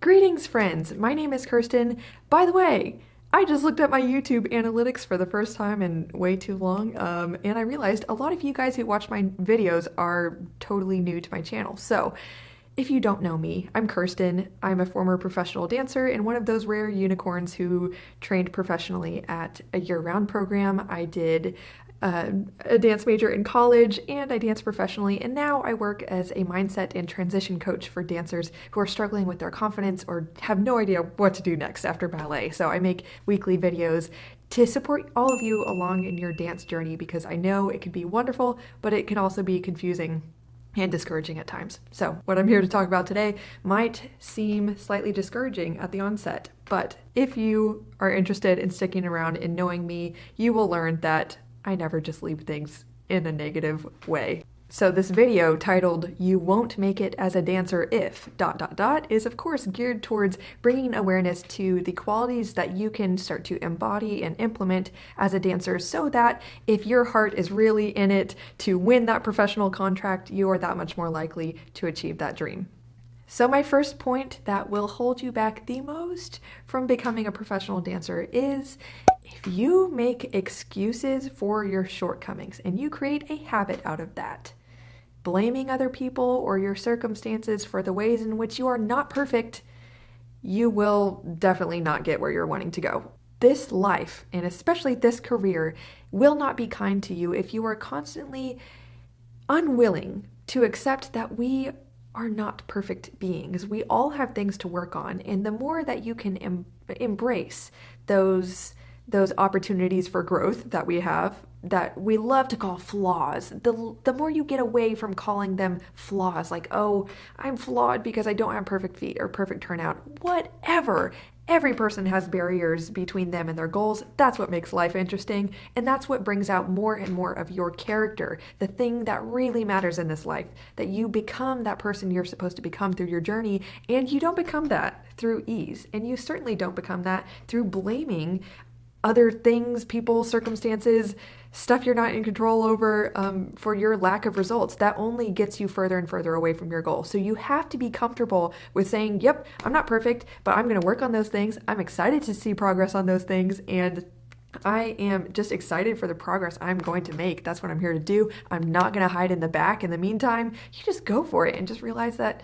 Greetings, friends. My name is Kirsten. By the way, I just looked at my YouTube analytics for the first time in way too long, and I realized a lot of you guys who watch my videos are totally new to my channel. So, if you don't know me, I'm Kirsten. I'm a former professional dancer and one of those rare unicorns who trained professionally at a year-round program. I did a dance major in college and I dance professionally, and now I work as a mindset and transition coach for dancers who are struggling with their confidence or have no idea what to do next after ballet. So I make weekly videos to support all of you along in your dance journey because I know it can be wonderful, but it can also be confusing and discouraging at times. So what I'm here to talk about today might seem slightly discouraging at the onset, but if you are interested in sticking around and knowing me, you will learn that I never just leave things in a negative way. So this video titled "You Won't Make It as a Dancer If ... is of course geared towards bringing awareness to the qualities that you can start to embody and implement as a dancer so that if your heart is really in it to win that professional contract, you are that much more likely to achieve that dream. So my first point that will hold you back the most from becoming a professional dancer is if you make excuses for your shortcomings and you create a habit out of that, blaming other people or your circumstances for the ways in which you are not perfect, you will definitely not get where you're wanting to go. This life, and especially this career, will not be kind to you if you are constantly unwilling to accept that we are not perfect beings. We all have things to work on, and the more that you can embrace those opportunities for growth that we have, that we love to call flaws, the more you get away from calling them flaws, like, oh, I'm flawed because I don't have perfect feet or perfect turnout, whatever. Every person has barriers between them and their goals. That's what makes life interesting, and that's what brings out more and more of your character, the thing that really matters in this life, that you become that person you're supposed to become through your journey, and you don't become that through ease, and you certainly don't become that through blaming other things, people, circumstances, stuff you're not in control over for your lack of results. That only gets you further and further away from your goal. So you have to be comfortable with saying, yep, I'm not perfect, but I'm going to work on those things. I'm excited to see progress on those things, and I am just excited for the progress I'm going to make. That's what I'm here to do. I'm not going to hide in the back. In the meantime, you just go for it and just realize that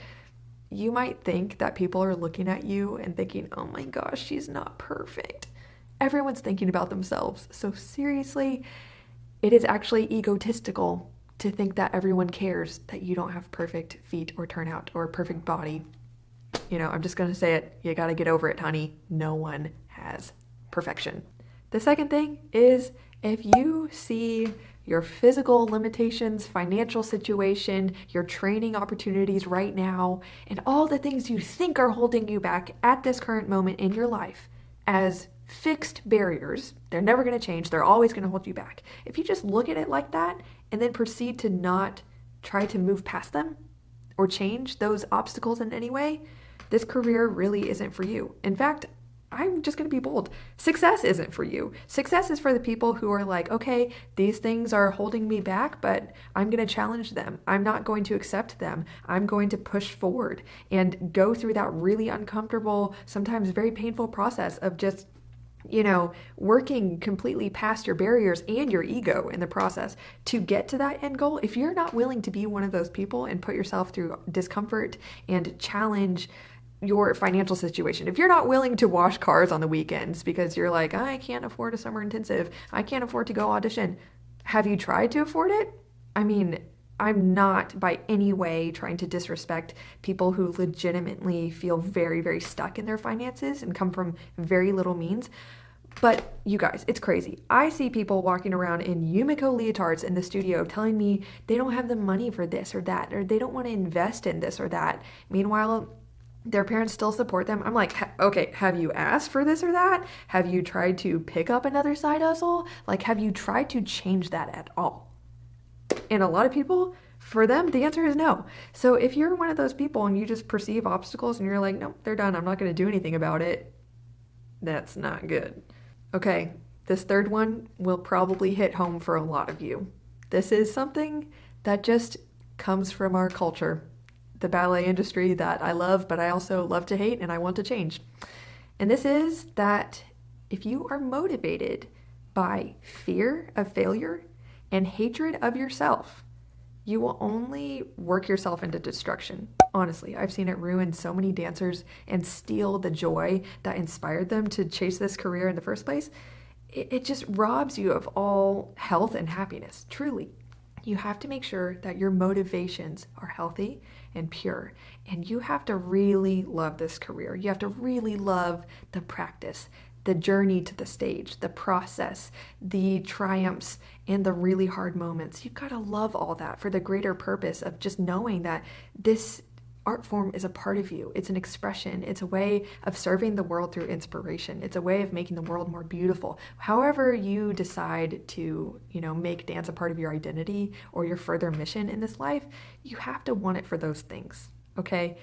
you might think that people are looking at you and thinking, oh my gosh, she's not perfect. Everyone's thinking about themselves. So seriously, it is actually egotistical to think that everyone cares that you don't have perfect feet or turnout or perfect body. You know, I'm just going to say it. You got to get over it, honey. No one has perfection. The second thing is if you see your physical limitations, financial situation, your training opportunities right now, and all the things you think are holding you back at this current moment in your life as fixed barriers, they're never going to change, they're always going to hold you back. If you just look at it like that and then proceed to not try to move past them or change those obstacles in any way, this career really isn't for you. In fact, I'm just going to be bold. Success isn't for you. Success is for the people who are like, okay, these things are holding me back, but I'm going to challenge them. I'm not going to accept them. I'm going to push forward and go through that really uncomfortable, sometimes very painful process of just working completely past your barriers and your ego in the process to get to that end goal. If you're not willing to be one of those people and put yourself through discomfort and challenge your financial situation, if you're not willing to wash cars on the weekends because you're like, I can't afford a summer intensive, I can't afford to go audition, have you tried to afford it? I mean, I'm not by any way trying to disrespect people who legitimately feel very, very stuck in their finances and come from very little means. But you guys, it's crazy. I see people walking around in Yumiko leotards in the studio telling me they don't have the money for this or that, or they don't want to invest in this or that. Meanwhile, their parents still support them. I'm like, okay, have you asked for this or that? Have you tried to pick up another side hustle? Like, have you tried to change that at all? And a lot of people, for them, the answer is no. So if you're one of those people and you just perceive obstacles and you're like, nope, they're done, I'm not going to do anything about it, that's not good. Okay, this third one will probably hit home for a lot of you. This is something that just comes from our culture. the ballet industry that I love, but I also love to hate and I want to change. And this is that if you are motivated by fear of failure and hatred of yourself, you will only work yourself into destruction. Honestly, I've seen it ruin so many dancers and steal the joy that inspired them to chase this career in the first place. It just robs you of all health and happiness, truly. You have to make sure that your motivations are healthy and pure. And you have to really love this career. You have to really love the practice, the journey to the stage, the process, the triumphs, and the really hard moments. You've got to love all that for the greater purpose of just knowing that this art form is a part of you. It's an expression. It's a way of serving the world through inspiration. It's a way of making the world more beautiful. However you decide to, make dance a part of your identity or your further mission in this life, you have to want it for those things, okay?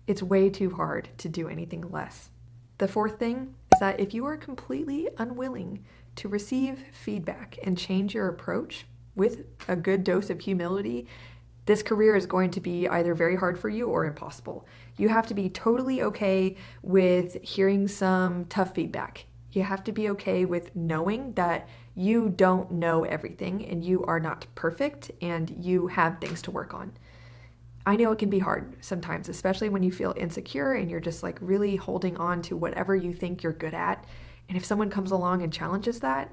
It's way too hard to do anything less. The fourth thing is that if you are completely unwilling to receive feedback and change your approach with a good dose of humility, this career is going to be either very hard for you or impossible. You have to be totally okay with hearing some tough feedback. You have to be okay with knowing that you don't know everything and you are not perfect and you have things to work on. I know it can be hard sometimes, especially when you feel insecure and you're just like really holding on to whatever you think you're good at. And if someone comes along and challenges that,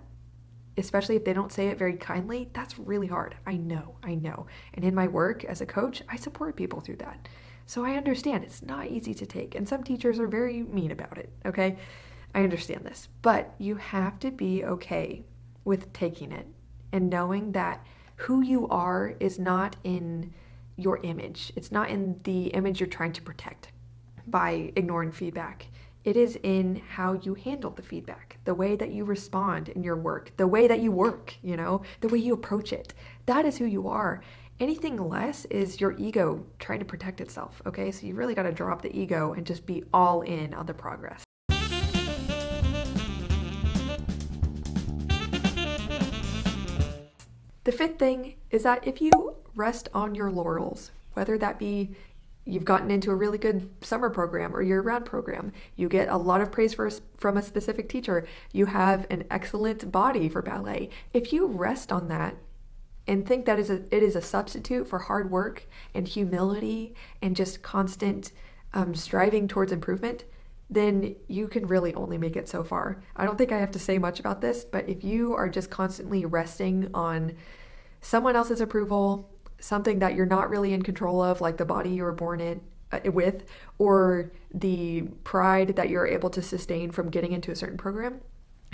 especially if they don't say it very kindly, that's really hard. I know. And in my work as a coach, I support people through that. So I understand it's not easy to take. And some teachers are very mean about it, okay? I understand this. But you have to be okay with taking it and knowing that who you are is not in your image. It's not in the image you're trying to protect by ignoring feedback. It is in how you handle the feedback, the way that you respond in your work, the way that you work, the way you approach it. That is who you are. Anything less is your ego trying to protect itself, okay? So you really got to drop the ego and just be all in on the progress. The fifth thing is that if you rest on your laurels, whether that be you've gotten into a really good summer program or year-round program, you get a lot of praise from a specific teacher, you have an excellent body for ballet. If you rest on that and think that it is a substitute for hard work and humility and just constant striving towards improvement, then you can really only make it so far. I don't think I have to say much about this, but if you are just constantly resting on someone else's approval, something that you're not really in control of, like the body you were born with, or the pride that you're able to sustain from getting into a certain program,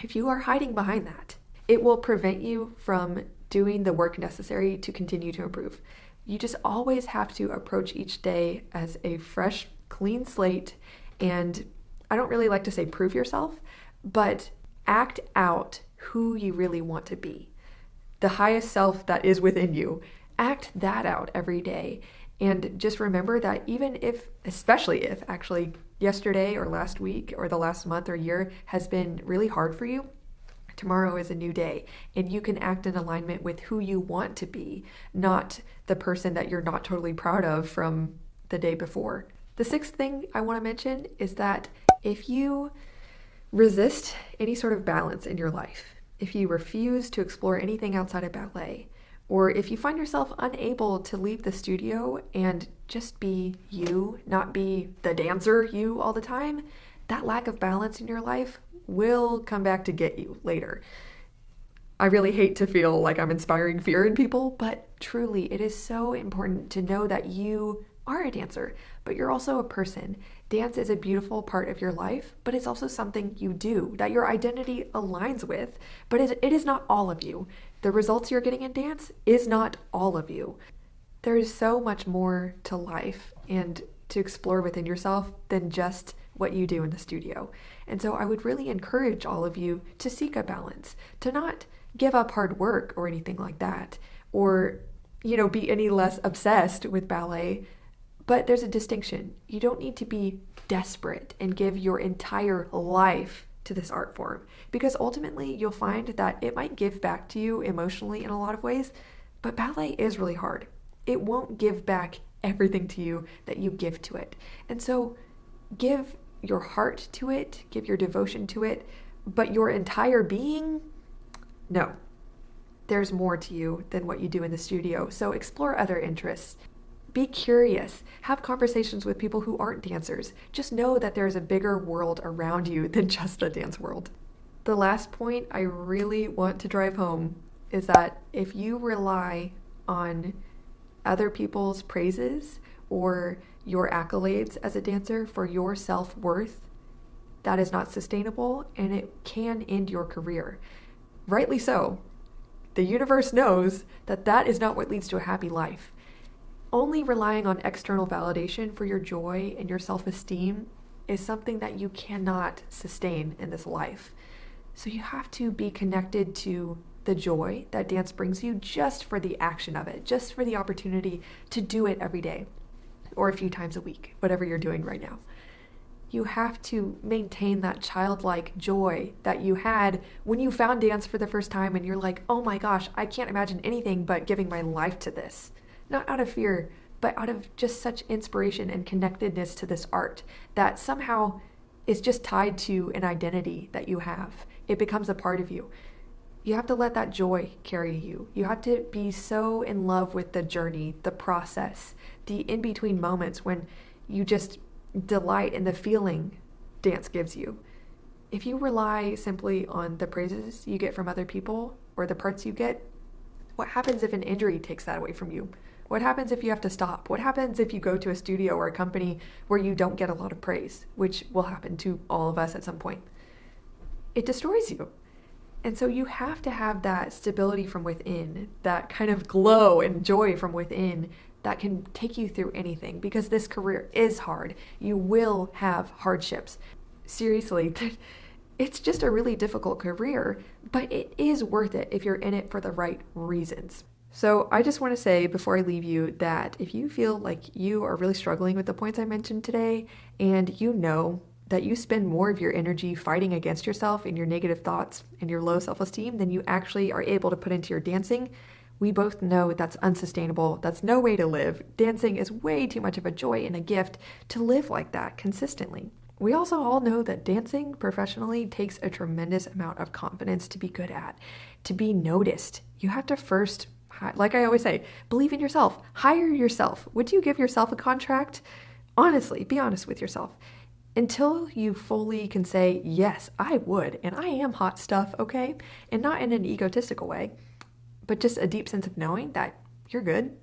if you are hiding behind that, it will prevent you from doing the work necessary to continue to improve. You just always have to approach each day as a fresh, clean slate, and I don't really like to say prove yourself, but act out who you really want to be. The highest self that is within you. Act that out every day. And just remember that especially if actually yesterday or last week or the last month or year has been really hard for you, tomorrow is a new day. And you can act in alignment with who you want to be, not the person that you're not totally proud of from the day before. The sixth thing I want to mention is that if you resist any sort of balance in your life, if you refuse to explore anything outside of ballet, or if you find yourself unable to leave the studio and just be you, not be the dancer you all the time, that lack of balance in your life will come back to get you later. I really hate to feel like I'm inspiring fear in people, but truly it is so important to know that you are a dancer, but you're also a person. Dance is a beautiful part of your life, but it's also something you do that your identity aligns with, but it is not all of you. The results you're getting in dance is not all of you. There is so much more to life and to explore within yourself than just what you do in the studio. And so I would really encourage all of you to seek a balance, to not give up hard work or anything like that, or, be any less obsessed with ballet. But there's a distinction. You don't need to be desperate and give your entire life to this art form, because ultimately you'll find that it might give back to you emotionally in a lot of ways, but ballet is really hard. It won't give back everything to you that you give to it. And so give your heart to it, give your devotion to it, but your entire being, no. There's more to you than what you do in the studio. So explore other interests. Be curious. Have conversations with people who aren't dancers. Just know that there's a bigger world around you than just the dance world. The last point I really want to drive home is that if you rely on other people's praises or your accolades as a dancer for your self-worth, that is not sustainable and it can end your career. Rightly so. The universe knows that that is not what leads to a happy life. Only relying on external validation for your joy and your self-esteem is something that you cannot sustain in this life. So you have to be connected to the joy that dance brings you just for the action of it, just for the opportunity to do it every day or a few times a week, whatever you're doing right now. You have to maintain that childlike joy that you had when you found dance for the first time and you're like, oh my gosh, I can't imagine anything but giving my life to this. Not out of fear, but out of just such inspiration and connectedness to this art that somehow is just tied to an identity that you have. It becomes a part of you. You have to let that joy carry you. You have to be so in love with the journey, the process, the in-between moments when you just delight in the feeling dance gives you. If you rely simply on the praises you get from other people or the parts you get, what happens if an injury takes that away from you? What happens if you have to stop? What happens if you go to a studio or a company where you don't get a lot of praise, which will happen to all of us at some point? It destroys you. And so you have to have that stability from within, that kind of glow and joy from within that can take you through anything, because this career is hard. You will have hardships. Seriously, it's just a really difficult career, but it is worth it if you're in it for the right reasons. So I just want to say before I leave you that if you feel like you are really struggling with the points I mentioned today, and you know that you spend more of your energy fighting against yourself and your negative thoughts and your low self-esteem than you actually are able to put into your dancing, we both know that's unsustainable. That's no way to live. Dancing is way too much of a joy and a gift to live like that consistently. We also all know that dancing professionally takes a tremendous amount of confidence to be good at, to be noticed. You have to first, like I always say, believe in yourself. Hire yourself. Would you give yourself a contract? Honestly, be honest with yourself. Until you fully can say, yes, I would, and I am hot stuff, okay? And not in an egotistical way, but just a deep sense of knowing that you're good.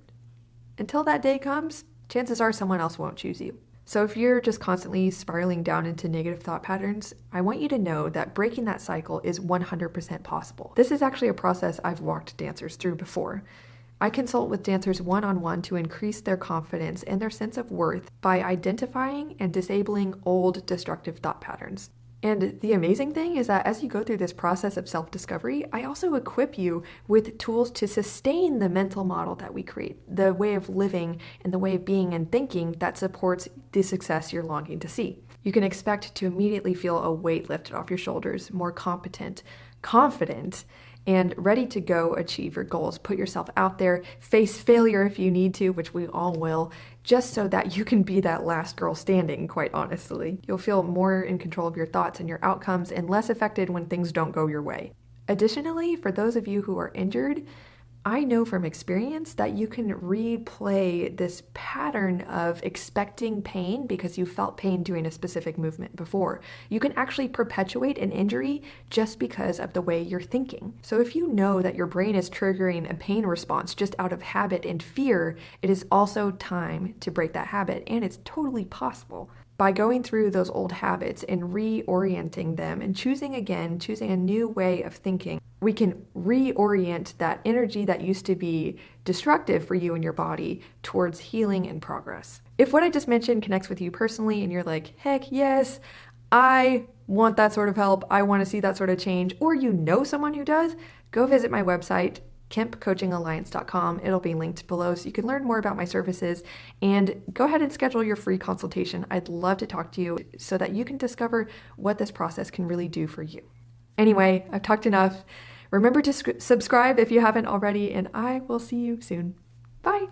Until that day comes, chances are someone else won't choose you. So if you're just constantly spiraling down into negative thought patterns, I want you to know that breaking that cycle is 100% possible. This is actually a process I've walked dancers through before. I consult with dancers one-on-one to increase their confidence and their sense of worth by identifying and disabling old destructive thought patterns. And the amazing thing is that as you go through this process of self-discovery, I also equip you with tools to sustain the mental model that we create, the way of living and the way of being and thinking that supports the success you're longing to see. You can expect to immediately feel a weight lifted off your shoulders, more competent, confident, and ready to go achieve your goals. Put yourself out there, face failure if you need to, which we all will, just so that you can be that last girl standing, quite honestly. You'll feel more in control of your thoughts and your outcomes and less affected when things don't go your way. Additionally, for those of you who are injured, I know from experience that you can replay this pattern of expecting pain because you felt pain doing a specific movement before. You can actually perpetuate an injury just because of the way you're thinking. So if you know that your brain is triggering a pain response just out of habit and fear, it is also time to break that habit, and it's totally possible. By going through those old habits and reorienting them and choosing a new way of thinking, we can reorient that energy that used to be destructive for you and your body towards healing and progress. If what I just mentioned connects with you personally and you're like, heck yes, I want that sort of help, I want to see that sort of change, or you know someone who does, go visit my website, kempcoachingalliance.com. It'll be linked below so you can learn more about my services, and go ahead and schedule your free consultation. I'd love to talk to you so that you can discover what this process can really do for you. Anyway, I've talked enough. Remember to subscribe if you haven't already, and I will see you soon. Bye.